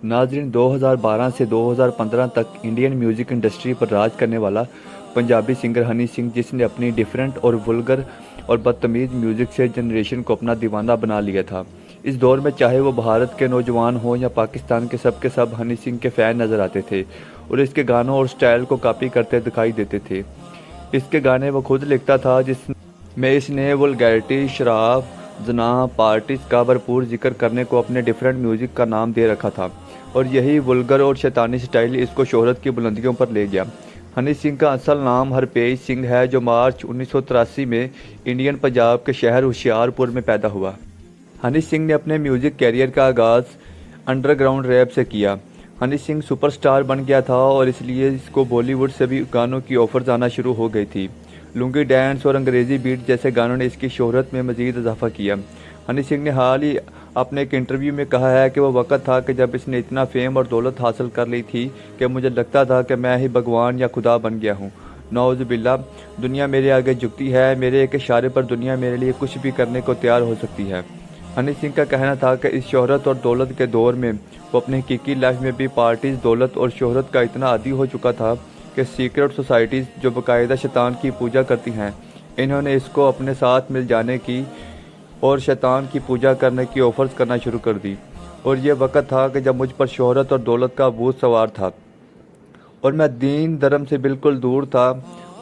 नाज़रीन, 2012 से 2015 तक इंडियन म्यूज़िक इंडस्ट्री पर राज करने वाला पंजाबी सिंगर हनी सिंह, जिसने अपनी डिफरेंट और वल्गर और बदतमीज़ म्यूज़िक से जनरेशन को अपना दीवाना बना लिया था। इस दौर में चाहे वो भारत के नौजवान हों या पाकिस्तान के सब हनी सिंह के फ़ैन नज़र आते थे और इसके गानों और स्टाइल को कॉपी करते दिखाई देते थे। इसके गाने वो खुद लिखता था, जिसमें इसने वल्गैरिटी, शराब, ज़ना, पार्टीज़ का भरपूर जिक्र करने को अपने डिफरेंट म्यूज़िक का नाम दे रखा था और यही वल्गर और शैतानी स्टाइल इसको शोहरत की बुलंदियों पर ले गया। हनी सिंह का असल नाम हरपेश सिंह है, जो मार्च 1983 में इंडियन पंजाब के शहर होशियारपुर में पैदा हुआ। हनी सिंह ने अपने म्यूज़िक कैरियर का आगाज़ अंडरग्राउंड रैप से किया। हनी सिंह सुपरस्टार बन गया था और इसलिए इसको बॉलीवुड से भी गानों की ऑफर्स आना शुरू हो गई थी। लुंगी डांस और अंग्रेज़ी बीट जैसे गानों ने इसकी शोहरत में मज़ीद इजाफा किया। हनी सिंह ने हाल ही अपने एक इंटरव्यू में कहा है कि वो वक्त था कि जब इसने इतना फेम और दौलत हासिल कर ली थी कि मुझे लगता था कि मैं ही भगवान या खुदा बन गया हूँ। नौज़ुबिल्ला, दुनिया मेरे आगे झुकती है, मेरे एक इशारे पर दुनिया मेरे लिए कुछ भी करने को तैयार हो सकती है। हनी सिंह का कहना था कि इस शोहरत और दौलत के दौर में वो अपनी हकीकी लाइफ में भी पार्टीज, दौलत और शोहरत का इतना आदी हो चुका था कि सीक्रेट सोसाइटीज़ जो बाकायदा शैतान की पूजा करती हैं, इन्होंने इसको अपने साथ मिल जाने की और शैतान की पूजा करने की ऑफर्स करना शुरू कर दी। और ये वक्त था कि जब मुझ पर शोहरत और दौलत का भूत सवार था और मैं दीन धर्म से बिल्कुल दूर था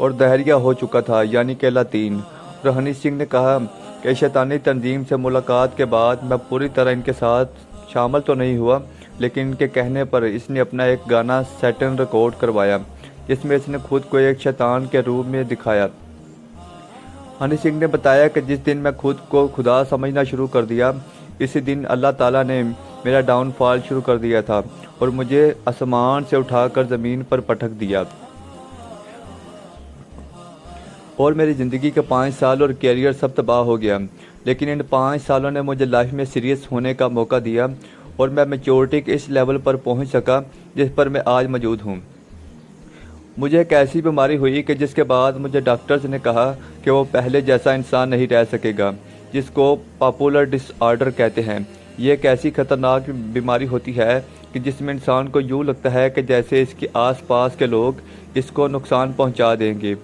और दहरिया हो चुका था, यानी कि लातीन। और हनी सिंह ने कहा कि शैतानी तंजीम से मुलाकात के बाद मैं पूरी तरह इनके साथ शामिल तो नहीं हुआ, लेकिन इनके कहने पर इसने अपना एक गाना सैटर्न रिकॉर्ड करवाया, जिसमें इसने खुद को एक शैतान के रूप में दिखाया। हनी सिंह ने बताया कि जिस दिन मैं खुद को खुदा समझना शुरू कर दिया, इसी दिन अल्लाह ताला ने मेरा डाउनफॉल शुरू कर दिया था और मुझे आसमान से उठाकर ज़मीन पर पटक दिया और मेरी ज़िंदगी के 5 साल और कैरियर सब तबाह हो गया। लेकिन इन 5 सालों ने मुझे लाइफ में सीरियस होने का मौका दिया और मैं मैच्योरिटी के इस लेवल पर पहुंच सका जिस पर मैं आज मौजूद हूं। मुझे एक ऐसी बीमारी हुई कि जिसके बाद मुझे डॉक्टर्स ने कहा कि वो पहले जैसा इंसान नहीं रह सकेगा, जिसको पॉपुलर डिसऑर्डर कहते हैं। ये एक ऐसी ख़तरनाक बीमारी होती है कि जिसमें इंसान को यूँ लगता है कि जैसे इसके आसपास के लोग इसको नुकसान पहुंचा देंगे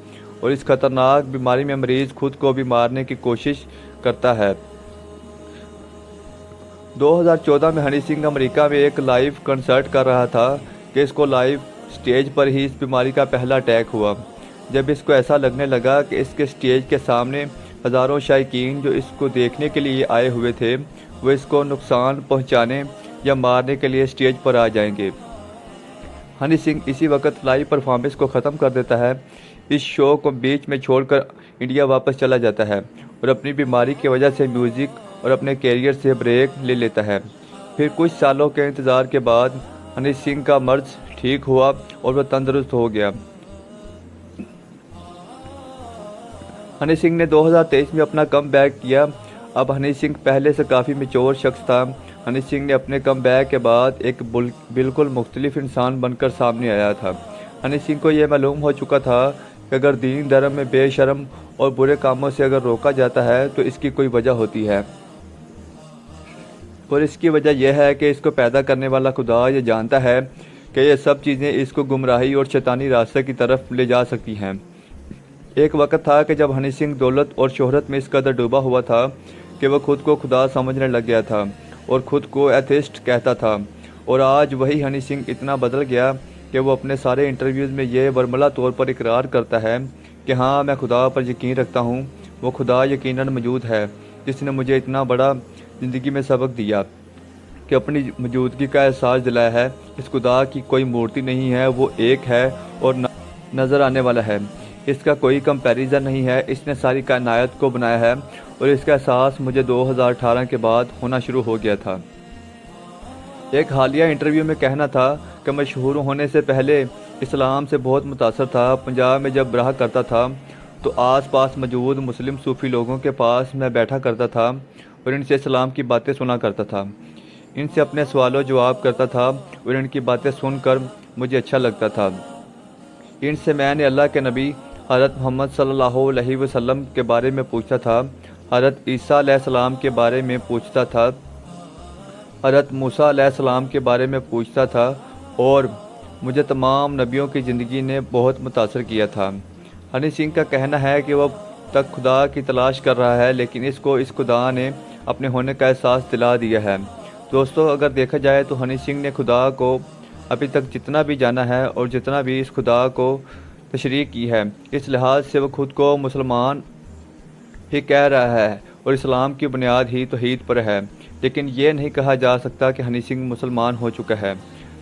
और इस ख़तरनाक बीमारी में मरीज़ खुद को भी मारने की कोशिश करता है। 2014 में हनी सिंह अमेरिका में एक लाइव कंसर्ट कर रहा था कि इसको लाइव स्टेज पर ही इस बीमारी का पहला अटैक हुआ। जब इसको ऐसा लगने लगा कि इसके स्टेज के सामने हज़ारों शायकीन जो इसको देखने के लिए आए हुए थे, वो इसको नुकसान पहुंचाने या मारने के लिए स्टेज पर आ जाएंगे। हनी सिंह इसी वक्त लाइव परफॉर्मेंस को ख़त्म कर देता है, इस शो को बीच में छोड़कर इंडिया वापस चला जाता है और अपनी बीमारी की वजह से म्यूज़िक और अपने कैरियर से ब्रेक ले लेता है। फिर कुछ सालों के इंतज़ार के बाद हनी सिंह का मर्ज ठीक हुआ और वह तंदुरुस्त हो गया। हनी सिंह ने 2023 में अपना कम बैक किया। अब हनी सिंह पहले से काफ़ी मैच्योर शख्स था। हनी सिंह ने अपने कम बैक के बाद एक बिल्कुल मुख्तलिफ इंसान बनकर सामने आया था। हनी सिंह को यह मालूम हो चुका था कि अगर दीन धर्म में बेशर्म और बुरे कामों से अगर रोका जाता है तो इसकी कोई वजह होती है और इसकी वजह यह है कि इसको पैदा करने वाला खुदा ये जानता है कि ये सब चीज़ें इसको गुमराही और शैतानी रास्ते की तरफ ले जा सकती हैं। एक वक्त था कि जब हनी सिंह दौलत और शोहरत में इस कदर डूबा हुआ था कि वह खुद को खुदा समझने लग गया था और ख़ुद को एथिस्ट कहता था। और आज वही हनी सिंह इतना बदल गया कि वो अपने सारे इंटरव्यूज़ में ये बरमला तौर पर इकरार करता है कि हाँ, मैं खुदा पर यकीन रखता हूँ। वो खुदा यकीनन मौजूद है जिसने मुझे इतना बड़ा ज़िंदगी में सबक दिया कि अपनी मौजूदगी का एहसास दिलाया है। इस खुदा की कोई मूर्ति नहीं है, वो एक है और नज़र आने वाला है। इसका कोई कंपैरिजन नहीं है। इसने सारी कायनात को बनाया है और इसका एहसास मुझे 2018 के बाद होना शुरू हो गया था। एक हालिया इंटरव्यू में कहना था कि मशहूर होने से पहले इस्लाम से बहुत मुतासर था। पंजाब में जब रहा करता था तो आसपास मौजूद मुस्लिम सूफ़ी लोगों के पास मैं बैठा करता था और इनसे इस्लाम की बातें सुना करता था। इनसे अपने सवालों जवाब करता था और इनकी बातें सुनकर मुझे अच्छा लगता था। इनसे मैंने अल्लाह के नबी हज़रत मोहम्मद सल्लल्लाहु अलैहि वसल्लम के बारे में पूछा था, हज़रत ईसा अलैहिस्सलाम के बारे में पूछता था। हज़रत मूसा अलैहिस्सलाम के बारे में पूछता था और मुझे तमाम नबियों की ज़िंदगी ने बहुत मुतासर किया था। हनी सिंह का कहना है कि वह तक खुदा की तलाश कर रहा है, लेकिन इसको इस खुदा ने अपने होने का एहसास दिला दिया है। दोस्तों, अगर देखा जाए तो हनी सिंह ने खुदा को अभी तक जितना भी जाना है और जितना भी इस खुदा को तशरीह की है, इस लिहाज से वह खुद को मुसलमान ही कह रहा है और इस्लाम की बुनियाद ही तौहीद पर है। लेकिन ये नहीं कहा जा सकता कि हनी सिंह मुसलमान हो चुका है।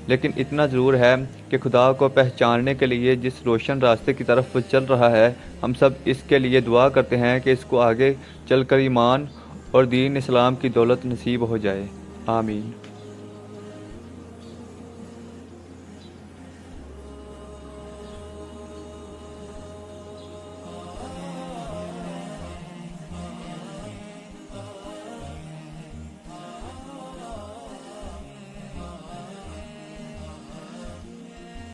लेकिन इतना ज़रूर है कि खुदा को पहचानने के लिए जिस रोशन रास्ते की तरफ वो चल रहा है, हम सब इसके लिए दुआ करते हैं कि इसको आगे चलकर ईमान और दीन इस्लाम की दौलत नसीब हो जाए। आमीन।